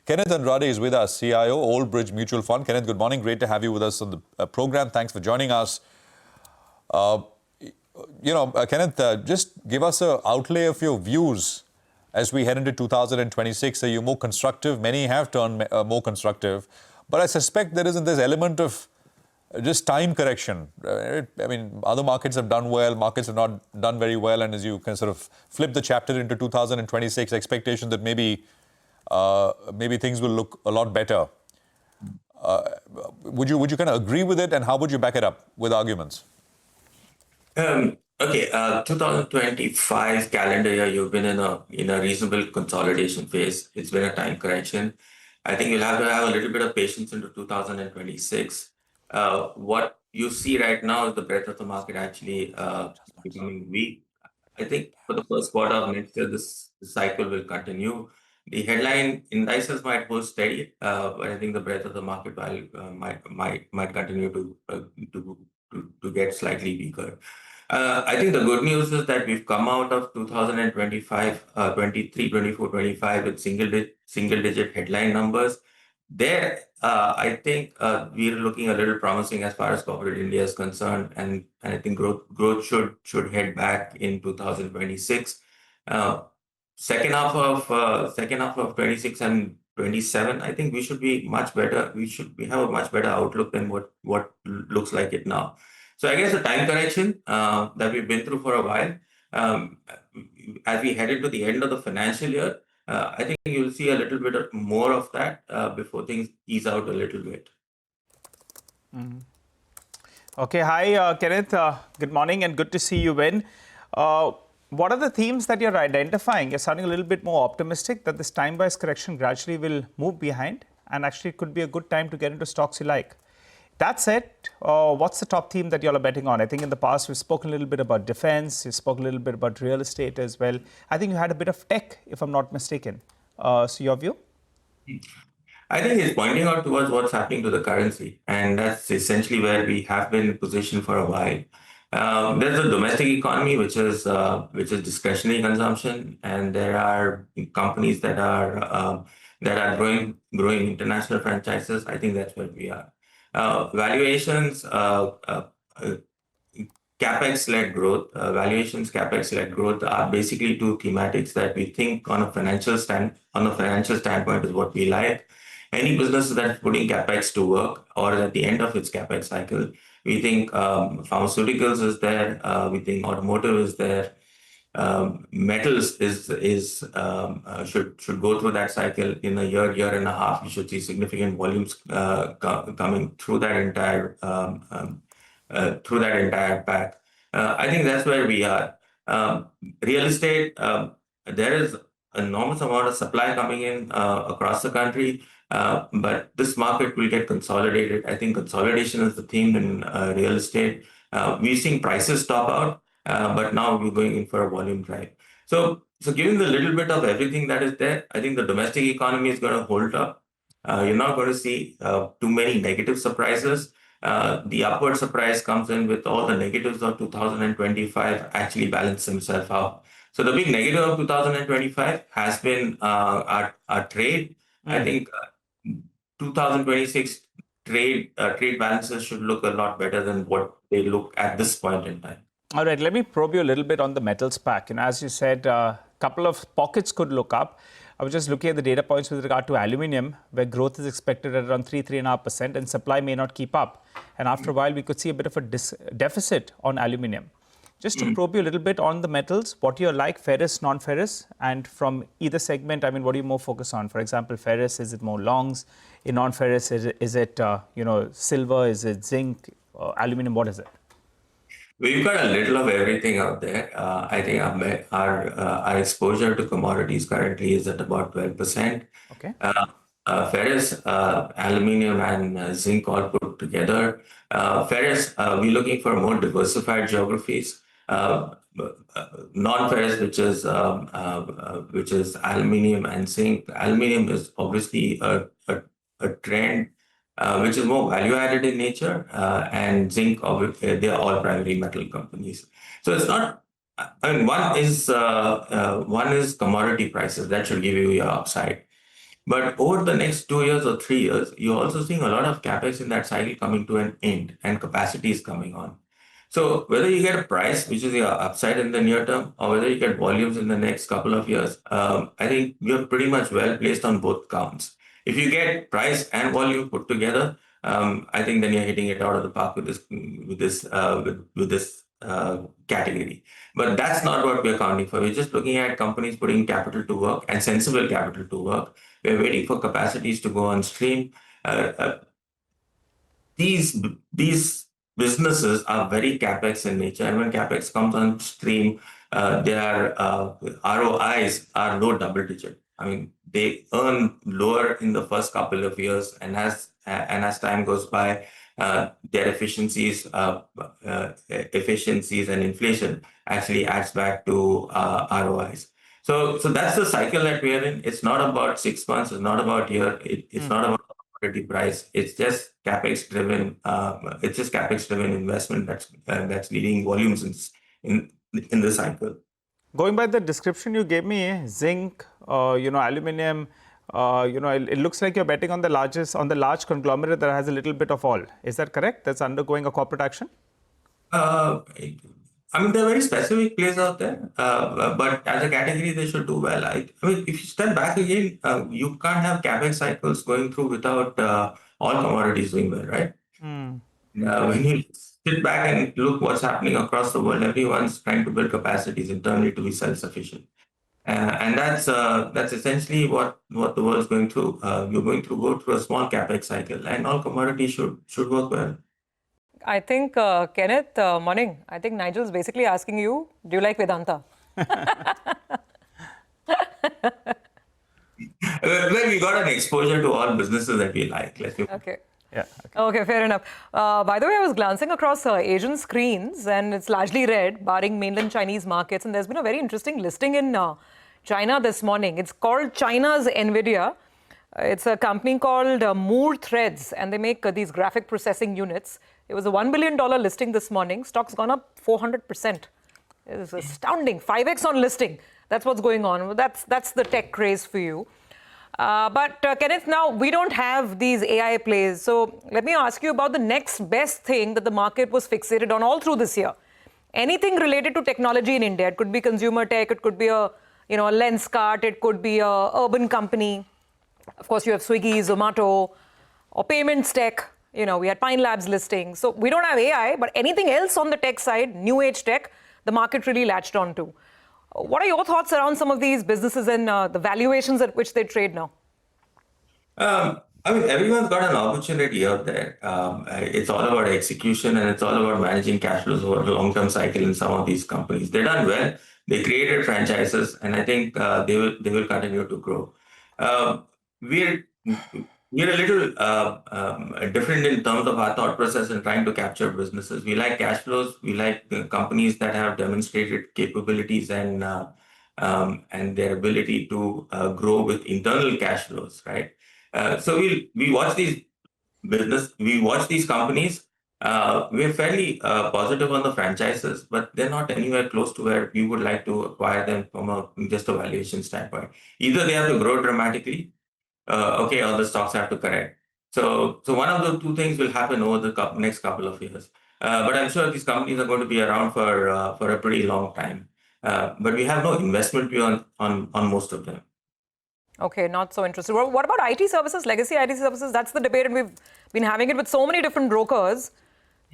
Kenneth Andrade is with us, CIO, Old Bridge Mutual Fund. Kenneth, good morning. Great to have you with us on the program. Thanks for joining us. Kenneth, just give us an outlay of your views as we head into 2026. Are you more constructive? Many have turned more constructive. But I suspect there isn't this element of just time correction. Other markets have done well, markets have not done very well, and as you can sort of flip the chapter into 2026, expectation that maybe things will look a lot better. Would you kind of agree with it, and how would you back it up with arguments? 2025 calendar year, you've been in a reasonable consolidation phase. It's been a time correction. I think you'll have to have a little bit of patience into 2026. What you see right now is the breadth of the market actually becoming weak. I think for the first quarter of next year, this cycle will continue. The headline indices might hold steady, but I think the breadth of the market might continue to get slightly weaker. I think the good news is that we've come out of 2025, 23, 24, 25 with single digit headline numbers. There, I think we're looking a little promising as far as corporate India is concerned, and I think growth should head back in 2026. Second half of 26 and 27, I think we should be much better. We have a much better outlook than what looks like it now. So I guess the time correction that we've been through for a while, as we head into the end of the financial year, I think you'll see a little bit more of that before things ease out a little bit. Mm-hmm. Okay, hi Kenneth. Good morning and good to see you in. What are the themes that you're identifying? You're sounding a little bit more optimistic that this time-wise correction gradually will move behind, and actually it could be a good time to get into stocks you like. That said, what's the top theme that you all are betting on? I think in the past we've spoken a little bit about defense, you spoke a little bit about real estate as well. I think you had a bit of tech, if I'm not mistaken. So your view? I think it's pointing out towards what's happening to the currency, and that's essentially where we have been positioned for a while. There's a domestic economy, which is discretionary consumption, and there are companies that are growing international franchises. I think that's where we are. Valuations, capex-led growth. Capex-led growth are basically two thematics that we think on a financial standpoint is what we like. Any business that's putting capex to work or at the end of its capex cycle, we think pharmaceuticals is there. We think automotive is there. Metals should go through that cycle in a year and a half. You should see significant volumes coming through that entire pack. I think that's where we are. Real estate, there is enormous amount of supply coming in across the country, but this market will get consolidated. I think consolidation is the theme in real estate. We've seen prices top out. But now we're going in for a volume drive. So given the little bit of everything that is there, I think the domestic economy is going to hold up. You're not going to see too many negative surprises. The upward surprise comes in with all the negatives of 2025 actually balance themselves out. So the big negative of 2025 has been our trade. I think 2026 trade balances should look a lot better than what they look at this point in time. All right, let me probe you a little bit on the metals pack. As you said, a couple of pockets could look up. I was just looking at the data points with regard to aluminium, where growth is expected at around 3.5%, and supply may not keep up. And after a while, we could see a bit of a deficit on aluminium. Just to probe you a little bit on the metals, what you like, ferrous, non-ferrous, and from either segment, what do you more focus on? For example, ferrous, is it more longs? In non-ferrous, is it silver? Is it zinc? Aluminium, what is it? We've got a little of everything out there. I think our exposure to commodities currently is at about 12%. Okay. Ferrous, aluminium, and zinc all put together. Ferrous, we're looking for more diversified geographies. Non-ferrous, which is aluminium and zinc. Aluminium is obviously a trend. Which is more value-added in nature, and zinc, obviously, they are all primary metal companies. So it's not. One is commodity prices that should give you your upside. But over the next 2 years or 3 years, you're also seeing a lot of capex in that cycle coming to an end and capacity is coming on. So whether you get a price, which is your upside in the near term, or whether you get volumes in the next couple of years, I think we're pretty much well placed on both counts. If you get price and volume put together, I think then you're hitting it out of the park with this category. But that's not what we're counting for. We're just looking at companies putting capital to work and sensible capital to work. We're waiting for capacities to go on stream. These businesses are very capex in nature, and when capex comes on stream, their ROIs are low double digit. I mean, they earn lower in the first couple of years, and as time goes by, their efficiencies and inflation actually adds back to ROIs. So that's the cycle that we are in. It's not about 6 months. It's not about year. It's not about commodity price. It's just capex driven. It's just capex driven investment that's leading volumes in the cycle. Going by the description you gave me, zinc, aluminum, it looks like you're betting on the large conglomerate that has a little bit of all. Is that correct? That's undergoing a corporate action? I mean, there are very specific plays out there, but as a category, they should do well. I mean, if you step back again, you can't have capex cycles going through without all commodities doing well, right? When you sit back and look what's happening across the world, everyone's trying to build capacities internally to be self-sufficient. And that's essentially what the world's going through. You're going to go through a small capex cycle, and all commodities should work well. I think, Kenneth, morning. I think Nigel's basically asking you, do you like Vedanta? Well, we got an exposure to all businesses that we like. Okay. Yeah. Okay, fair enough. By the way, I was glancing across Asian screens, and it's largely red, barring mainland Chinese markets. And there's been a very interesting listing in China this morning. It's called China's NVIDIA. It's a company called Moore Threads, and they make these graphic processing units. It was a $1 billion listing this morning. Stock's gone up 400%. It is astounding. 5x on listing. That's what's going on. That's the tech craze for you. But Kenneth, now we don't have these AI plays. So let me ask you about the next best thing that the market was fixated on all through this year. Anything related to technology in India. It could be consumer tech. It could be a lens cart. It could be a urban company. Of course, you have Swiggy, Zomato, or payments tech. We had Pine Labs listing. So we don't have AI, but anything else on the tech side, new age tech, the market really latched on to. What are your thoughts around some of these businesses and the valuations at which they trade now? I mean, everyone's got an opportunity out there. It's all about execution, and it's all about managing cash flows over a long-term cycle in some of these companies. They've done well. They created franchises, and I think they will continue to grow. We're a little different in terms of our thought process in trying to capture businesses. We like cash flows. We like the companies that have demonstrated capabilities and their ability to grow with internal cash flows, right? So we watch these companies. We're fairly positive on the franchises, but they're not anywhere close to where we would like to acquire them from just a valuation standpoint. Either they have to grow dramatically, or the stocks have to correct. So one of the two things will happen over the next couple of years. But I'm sure these companies are going to be around for a pretty long time. But we have no investment view on most of them. Okay, not so interested. What about IT services, legacy IT services? That's the debate, and we've been having it with so many different brokers.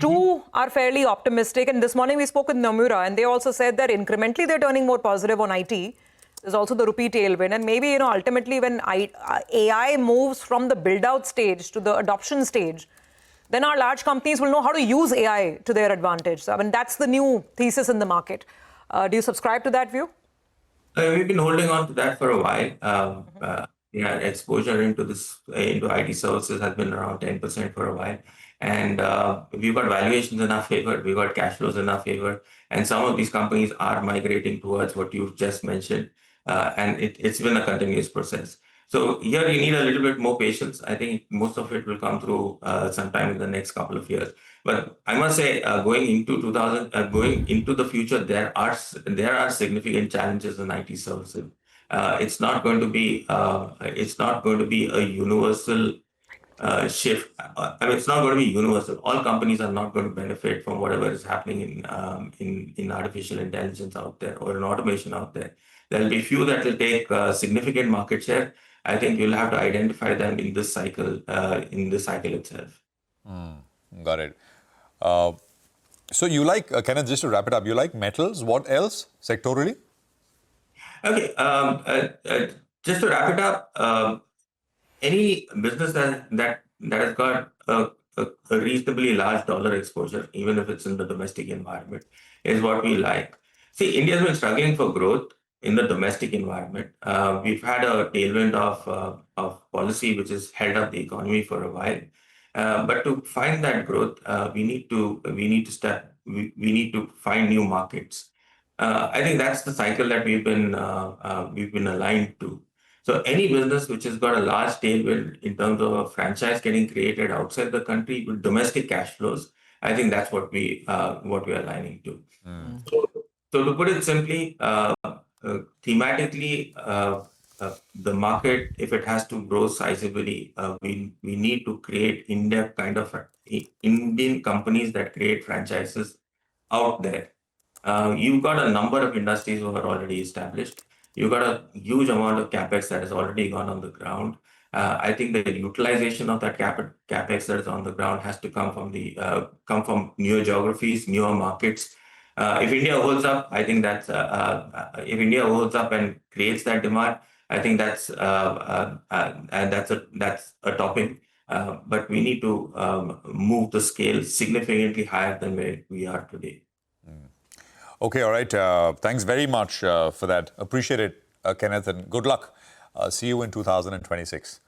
Two are fairly optimistic, and this morning we spoke with Nomura, and they also said that incrementally they're turning more positive on IT. There's also the rupee tailwind, and maybe ultimately when AI moves from the build-out stage to the adoption stage, then our large companies will know how to use AI to their advantage. So, I mean, that's the new thesis in the market. Do you subscribe to that view? We've been holding on to that for a while. Exposure into IT services has been around 10% for a while. And we've got valuations in our favor. We've got cash flows in our favor. And some of these companies are migrating towards what you've just mentioned. And it's been a continuous process. So here you need a little bit more patience. I think most of it will come through sometime in the next couple of years. But I must say, going into the future, there are significant challenges in IT services. It's not going to be a universal shift. I mean, it's not going to be universal. All companies are not going to benefit from whatever is happening in artificial intelligence out there or in automation out there. There'll be few that will take significant market share. I think you'll have to identify them in this cycle itself. Got it. So you like, Kenneth, just to wrap it up, you like metals. What else sectorally? Okay. Just to wrap it up, any business that has got a reasonably large dollar exposure, even if it's in the domestic environment, is what we like. See, India's been struggling for growth in the domestic environment. We've had a tailwind of policy which has held up the economy for a while. But to find that growth, we need to find new markets. I think that's the cycle that we've been aligned to. So any business which has got a large tailwind in terms of a franchise getting created outside the country with domestic cash flows, I think that's what we are aligning to. So to put it simply, thematically, the market, if it has to grow sizably, we need to create Indian companies that create franchises out there. You've got a number of industries who are already established. You've got a huge amount of capex that has already gone on the ground. I think the utilization of that capex that is on the ground has to come from newer geographies, newer markets. If India holds up, I think that's if India holds up and creates that demand, I think that's a topping. But we need to move the scale significantly higher than where we are today. Okay, all right. Thanks very much for that. Appreciate it, Kenneth, and good luck. See you in 2026.